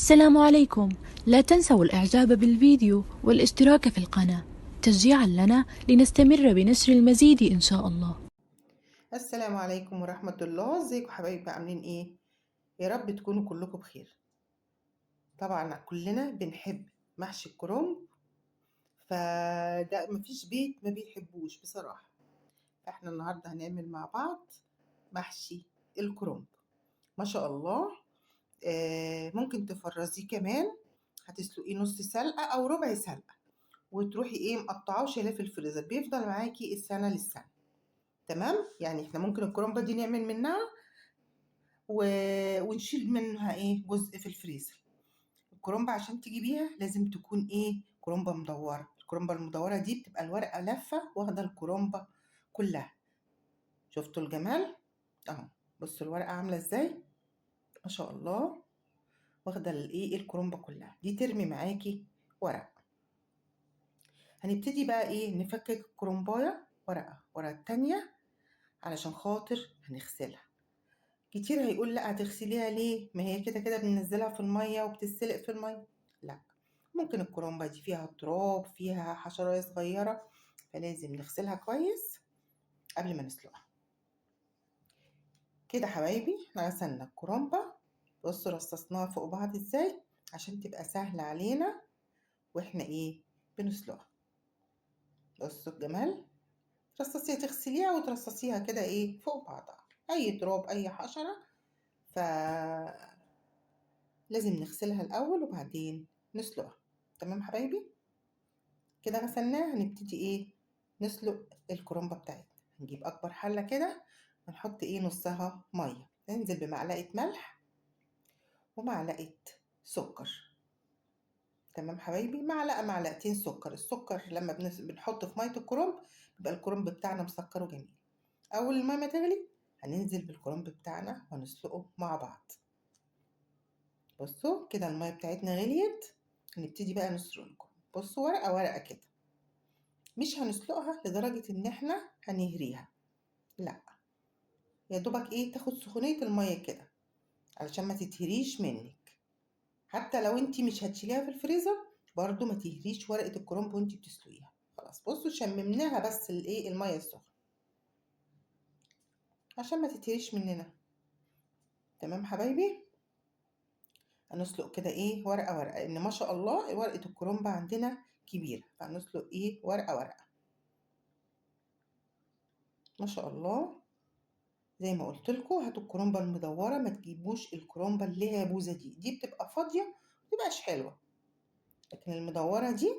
السلام عليكم. لا تنسوا الإعجاب بالفيديو والاشتراك في القناة تشجيعا لنا لنستمر بنشر المزيد إن شاء الله. السلام عليكم ورحمة الله. ازيكم حبايبي، عاملين ايه؟ يا رب تكونوا كلكم بخير. طبعا كلنا بنحب محشي الكرنب، فده مفيش بيت ما بيحبوش بصراحة. احنا النهاردة هنعمل مع بعض محشي الكرنب. ما شاء الله. ممكن تفرزيه كمان، هتسلقيه نص سلقة او ربع سلقة وتروحي ايه مقطعاه وشايلاه في الفريزر، بيفضل معاكي السنة للسنة. تمام، يعني احنا ممكن الكرنبة دي نعمل منها و... ونشيل منها ايه جزء في الفريزر. الكرنبة عشان تجيبيها لازم تكون ايه كرنبة مدورة. الكرنبة المدورة دي بتبقى الورقة لفة واخدة الكرنبة كلها. شفتوا الجمال اهو؟ بصوا الورقة عاملة ازاي، ما شاء الله، واخدة الايه الكرنبة كلها. دي ترمي معاكي ورق. هنبتدي بقى ايه نفكك الكرنباية ورقة ورا التانية علشان خاطر هنغسلها. كتير هيقول لا هتغسليها ليه، ما هي كده كده بننزلها في المية وبتتسلق في المية. لا، ممكن الكرنبة دي فيها تراب، فيها حشرات صغيرة، فلازم نغسلها كويس قبل ما نسلقها. كده حبايبي احنا غسلنا الكرنبة. بصوا رصصناها فوق بعض ازاي عشان تبقى سهلة علينا واحنا ايه بنسلقها. بصوا الجمال، ترصصيها تغسليها وترصصيها كده ايه فوق بعضها. اي تراب اي حشرة ف لازم نغسلها الأول وبعدين نسلقها. تمام حبايبي، كده غسلناها. هنبتدي ايه نسلق الكرنبة بتاعتنا. هنجيب أكبر حلة كده ونحط ايه نصها مية، ننزل بمعلقة ملح ومعلقة سكر. تمام حبايبي، معلقة معلقتين سكر. السكر لما بنحطه في مية الكرنب بيبقى الكرنب بتاعنا مسكر وجميل. أول المية ما تغلي هننزل بالكرنب بتاعنا ونسلقه مع بعض. بصوا كده المية بتاعتنا غليت، هنبتدي بقى نسلق الكرنب. بصوا ورقة ورقة كده، مش هنسلقها لدرجة ان احنا هنهريها، لا، يا دوبك ايه تاخد سخونية المية كده علشان ما تتهريش منك. حتى لو انتي مش هتشيليها في الفريزر برضو ما تهريش ورقة الكرنب وانتي بتسلقيها. خلاص بصوا شممناها بس الايه المية السخنة عشان ما تتهريش مننا. تمام حبايبي، هنسلق كده ايه ورقة ورقة، ان ما شاء الله ورقة الكرنب عندنا كبيرة، فهنسلق ايه ورقة ورقة. ما شاء الله. زي ما قلت لكم هاتوا الكرومبه المدوره، ما تجيبوش الكرومبه اللي هي بوزه. دي بتبقى فاضيه ما بتبقاش حلوه، لكن المدوره دي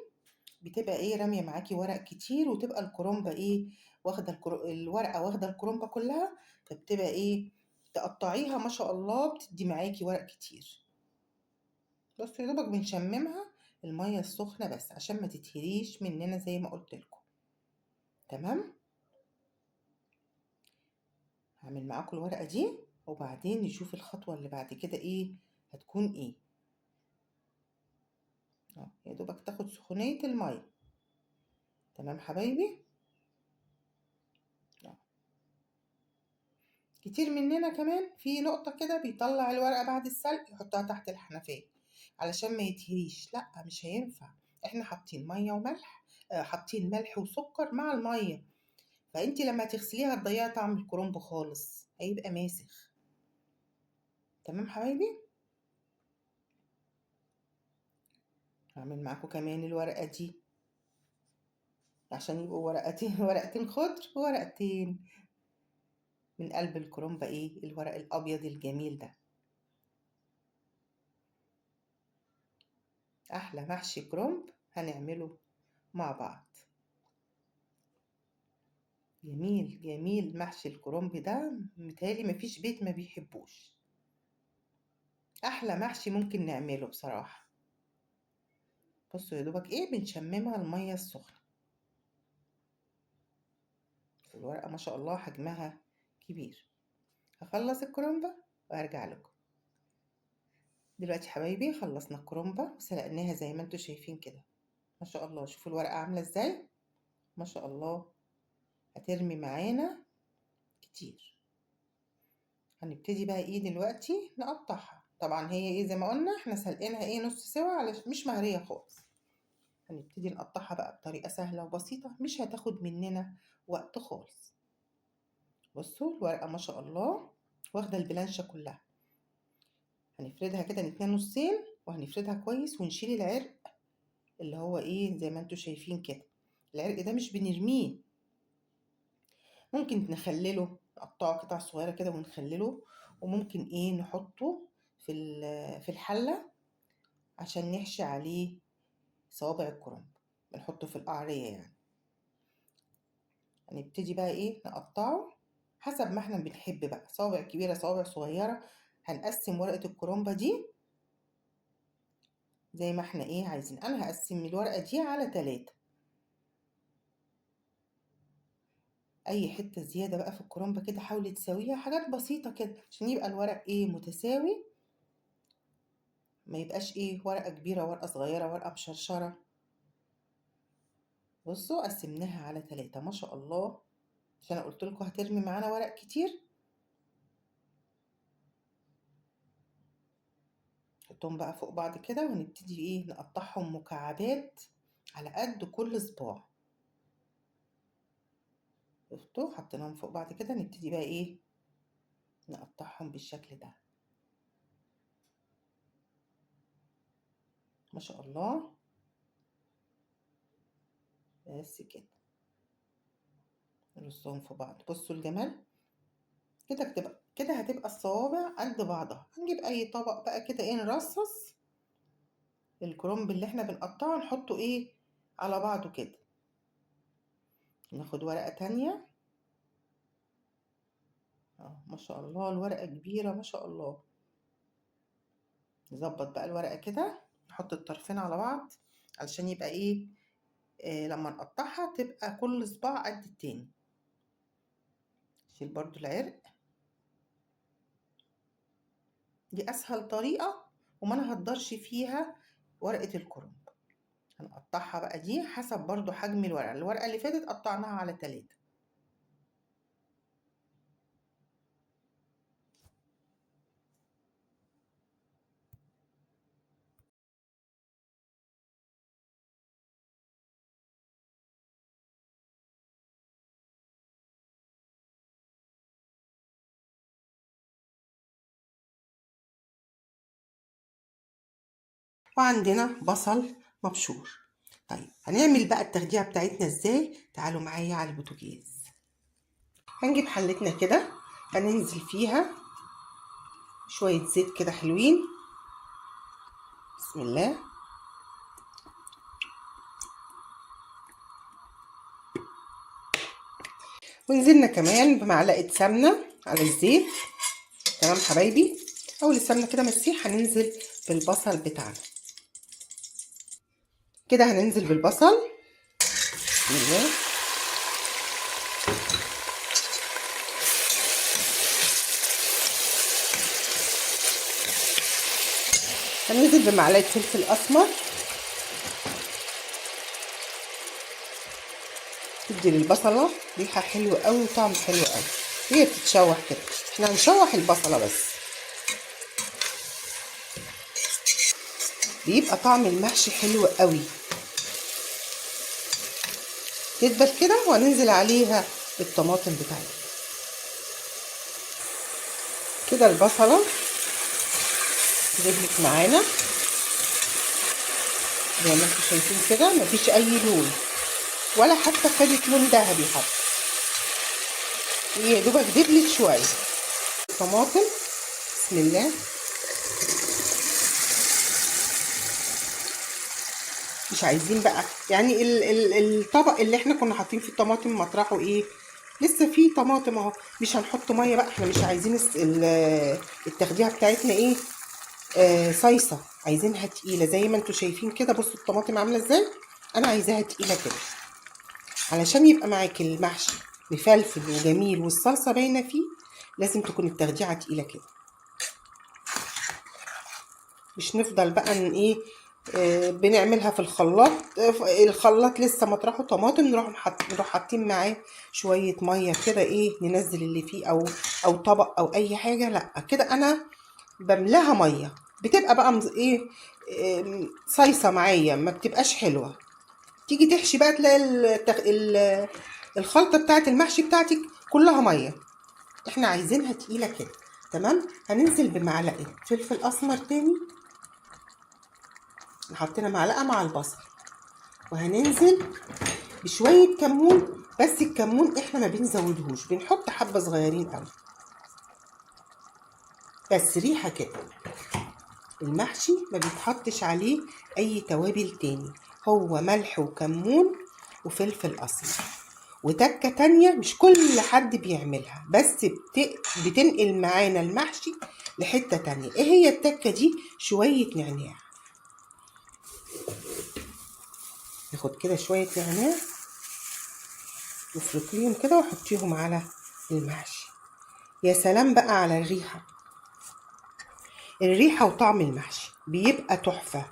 بتبقى ايه راميه معاكي ورق كتير، وتبقى الكرومبه ايه واخده الورقه واخده الكرومبه كلها، فبتبقى ايه تقطعيها ما شاء الله بتدي معاكي ورق كتير. بس يا دوبك بنشممها الميه السخنه بس عشان ما تتهريش مننا زي ما قلت لكم. تمام، هعمل معاكم الورقه دي وبعدين نشوف الخطوه اللي بعد كده ايه هتكون ايه. يا دوبك تاخد سخونية المية. تمام حبايبي. آه. كتير مننا كمان في نقطة كده بيطلع الورقة بعد السلق يحطها تحت الحنفية علشان ما يتهريش. لا مش هينفع، احنا حاطين مية وملح، حاطين ملح وسكر مع المية، فانتي لما تغسليها هتضيعي طعم الكرنب خالص، هيبقى ماسخ. تمام حبايبي، هعمل معاكم كمان الورقة دي عشان يبقوا ورقتين ورقتين خضر وورقتين من قلب الكرنبة ايه الورق الابيض الجميل ده. احلى محشي كرنب هنعمله مع بعض. جميل جميل محشي الكرنب ده، متهيألي مفيش بيت ما بيحبوش. احلى محشي ممكن نعمله بصراحة. بصوا يا دوبك ايه بنشممها المية السخنة. الورقة ما شاء الله حجمها كبير. هخلص الكرنبة وارجع لكم. دلوقتي حبايبي خلصنا الكرنبة وسلقناها زي ما انتوا شايفين كده. ما شاء الله، شوفوا الورقة عاملة ازاي، ما شاء الله، هترمي معانا كتير. هنبتدي بقى ايه دلوقتي نقطعها. طبعا هي ايه زي ما قلنا احنا سلقينها ايه نص سوا علشان مش مهريه خالص. هنبتدي نقطعها بقى بطريقه سهله وبسيطه، مش هتاخد مننا وقت خالص. بصوا الورقه ما شاء الله واخده البلانشه كلها. هنفردها كده نتنين نصين، وهنفردها كويس ونشيل العرق اللي هو ايه زي ما انتوا شايفين كده. العرق ده مش بنرميه، ممكن نخلله، نقطعه قطع صغيره كده ونخلله، وممكن ايه نحطه في الحله عشان نحشي عليه صوابع الكرنب، بنحطه في القعريه يعني. هنبتدي بقى ايه نقطعه حسب ما احنا بنحب بقى، صوابع كبيره صوابع صغيره. هنقسم ورقه الكرنبه دي زي ما احنا ايه عايزين. انا هقسم الورقه دي على 3. اي حته زياده بقى في الكرنبه كده حاولي تساويها، حاجات بسيطه كده عشان يبقى الورق ايه متساوي، ما يبقاش ايه ورقه كبيره ورقه صغيره ورقه مشرشره. بصوا قسمناها على 3 ما شاء الله، عشان قلت لكم هترمي معانا ورق كتير. نحطهم بقى فوق بعض كده ونبتدي ايه نقطعهم مكعبات على قد كل صباع. شفتوا حطيناهم فوق بعض كده، نبتدي بقى ايه نقطعهم بالشكل ده ما شاء الله. بس كده نرصهم في بعض. بصوا الجمال كده هتبقى الصوابع قد بعضها. هنجيب اي طبق بقى كده ايه نرصص الكرنب اللي احنا بنقطعه، نحطه ايه على بعضه كده. ناخد ورقة تانية ما شاء الله الورقة كبيرة ما شاء الله. نظبط بقى الورقة كده، نحط الطرفين على بعض علشان يبقى ايه لما نقطعها تبقى كل صباع قد التاني. شيل برضو العرق. دي اسهل طريقة وما نهدرش فيها ورقة الكرنب. هنقطعها بقى دي حسب برضو حجم الورقة اللي فاتت قطعناها على 3. وعندنا بصل مبشور. طيب هنعمل بقى التخديعة بتاعتنا ازاي؟ تعالوا معايا على البوتاجاز. هنجيب حلتنا كده، هننزل فيها شوية زيت كده حلوين. بسم الله. ونزلنا كمان بمعلقة سمنة على الزيت. تمام حبايبي. اول السمنة كده مسيح هننزل بالبصل بتاعنا كده. هننزل بالبصل بسم الله. هننزل بمعلقة فلفل اسمر، تدي للبصلة ريحة حلوة قوي وطعم حلو قوي. هي بتتشوح كده، احنا هنشوح البصلة بس، بيبقى طعم المحشي حلو قوي. تدبل كده وهننزل عليها بالطماطم بتاعتنا كده. البصلة دبلت معانا زي ما انتم شايفين كده، مفيش اي لون ولا حتى خدت لون ذهبي حتى، هي يا دوبك دبلت شويه. الطماطم بسم الله. مش عايزين بقى يعني الطبق اللي احنا كنا حاطين فيه الطماطم مطرحه ايه لسه فيه طماطم اهو، مش هنحط ميه بقى، احنا مش عايزين التخديعه بتاعتنا ايه صيصه، عايزينها تقيله زي ما انتم شايفين كده. بصوا الطماطم عامله ازاي، انا عايزاها تقيله كده علشان يبقى معاكي المحشي مفلفل وجميل والصلصه باينه فيه. لازم تكون التخديعه تقيله كده، مش نفضل بقى ايه بنعملها في الخلاط. الخلاط لسه مطرحه طماطم، نروح حاطين معاه شويه ميه كده ايه ننزل اللي فيه، او طبق او اي حاجه. لا كده انا بملاها ميه، بتبقى بقى ايه، صيصه معايا، ما بتبقاش حلوه. تيجي تحشي بقى تلاقي الخلطه بتاعت المحشي بتاعتك كلها ميه. احنا عايزينها تقيله كده. تمام. هننزل بمعلقه فلفل اسمر تاني، حطينا معلقه مع البصل، وهننزل بشويه كمون. بس الكمون احنا ما بنزودهوش، بنحط حبه صغيرين قوي بس ريحه كده. المحشي ما بيتحطش عليه اي توابل تاني، هو ملح وكمون وفلفل اسمر. وتكة تانية مش كل حد بيعملها، بس بتنقل معانا المحشي لحتة تانية. ايه هي التكة دي؟ شوية نعناع. ناخد كده شوية نعناع وافركيهم كده وحطيهم على المحشي. يا سلام بقى على الريحة، الريحة وطعم المحشي بيبقى تحفة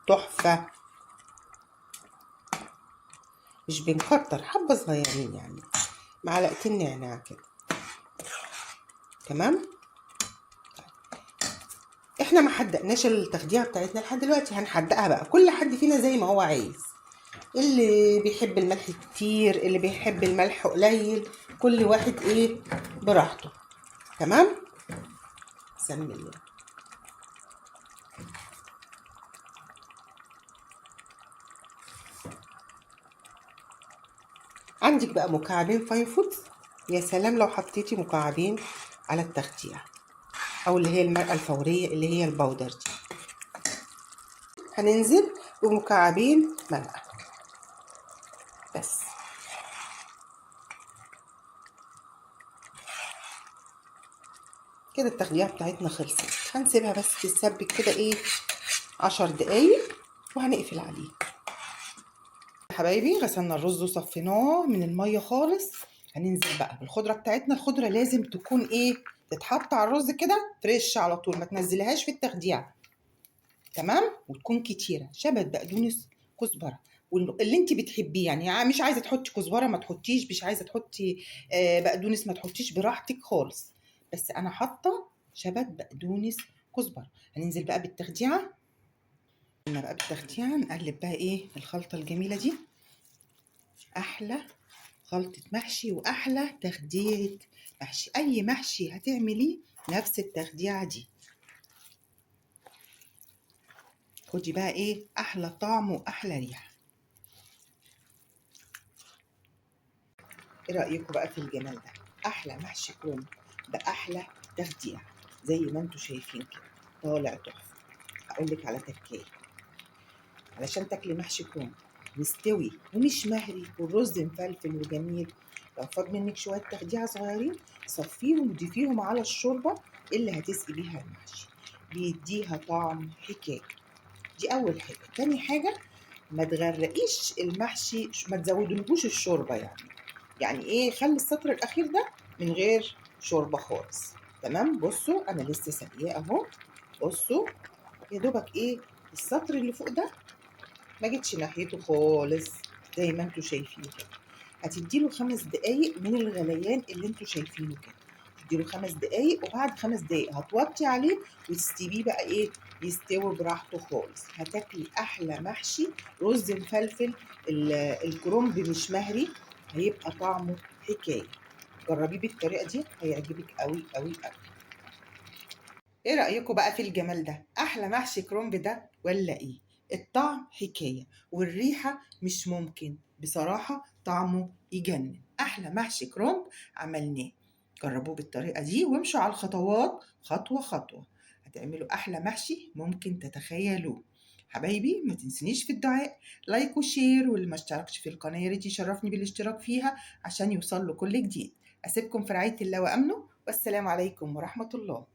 تحفة. مش بنكتر، حبة صغيرين يعني، معلقتين نعناع كده. تمام. احنا ما حدقناش التخديعه بتاعتنا لحد دلوقتي، هنحدقها بقى كل حد فينا زي ما هو عايز. اللي بيحب الملح كتير، اللي بيحب الملح قليل، كل واحد ايه براحته. تمام. بسم الله. عندك بقى مكعبين فاين فودز، يا سلام لو حطيتي مكعبين على التخديع، او اللي هي المرقه الفوريه اللي هي البودر دي. هننزل بمكعبين مرقه بس. كده التخديعه بتاعتنا خلصت. هنسيبها بس تتسبك كده ايه 10 دقايق وهنقفل عليه. يا حبايبي غسلنا الرز وصفيناه من الميه خالص. هننزل بقى بالخضره بتاعتنا. الخضره لازم تكون ايه، تتحط على الرز كده فريش على طول، ما تنزليهاش في التخديع. تمام. وتكون كتيره، شبت، بقدونس، كزبره، واللي انت بتحبيه يعني. مش عايزه تحطي كزبره ما تحطيش، مش عايزه تحطي بقدونس ما تحطيش، براحتك خالص. بس انا حاطه شبت، بقدونس، كزبره. هننزل بقى بالتخديعه. بقى بالتخديعه نقلب بقى ايه الخلطه الجميله دي. احلى خلطة محشي واحلى تخديعة محشي. اي محشي هتعمليه نفس التخديعة دي. خدي بقى ايه احلى طعم واحلى ريحة. ايه رأيكم بقى في الجمال ده؟ احلى محشي كرنب باحلى تخديع زي ما انتوا شايفين كده، طالع تحفة. هقولك على تكاية علشان تاكلي محشي كرنب مستوي ومش مهري والرز مفلفل وجميل. لو فاض منك شويه تخديعه صغيرين، صفيهم وضيفيهم على الشوربه اللي هتسقي بيها المحشي، بيديها طعم حكايه. دي اول حاجه. تاني حاجه، ما تغرقيش المحشي، ما تزودلهوش الشوربه يعني ايه، خلي السطر الاخير ده من غير شوربه خالص. تمام. بصوا انا لسه ساقياه اهو. بصوا يا دوبك ايه السطر اللي فوق ده ما جيتش ناحيته خالص زي ما انتوا شايفين كده. هتديله 5 دقايق من الغليان اللي انتوا شايفينه كده. تديله 5 دقايق، وبعد 5 دقايق هتوطي عليه وتسيبيه بقى ايه يستوي براحته خالص. هتاكلي احلى محشي رز مفلفل. الكرنب مش مهري، هيبقى طعمه حكايه. جربيه بالطريقه دي هيعجبك قوي قوي قوي. ايه رأيكم بقى في الجمال ده؟ احلى محشي كرنب ده ولا ايه؟ الطعم حكاية والريحة مش ممكن، بصراحة طعمه يجنن. احلى محشي كرنب عملناه. جربوه بالطريقة دي وامشوا على الخطوات خطوة خطوة، هتعملوا احلى محشي ممكن تتخيلوه. حبايبي ما تنسونيش في الدعاء، لايك وشير، واللي ما اشتركش في القناة يا ريت يشرفني بالاشتراك فيها عشان يوصل له كل جديد. اسيبكم في رعاية الله وامنه، والسلام عليكم ورحمة الله.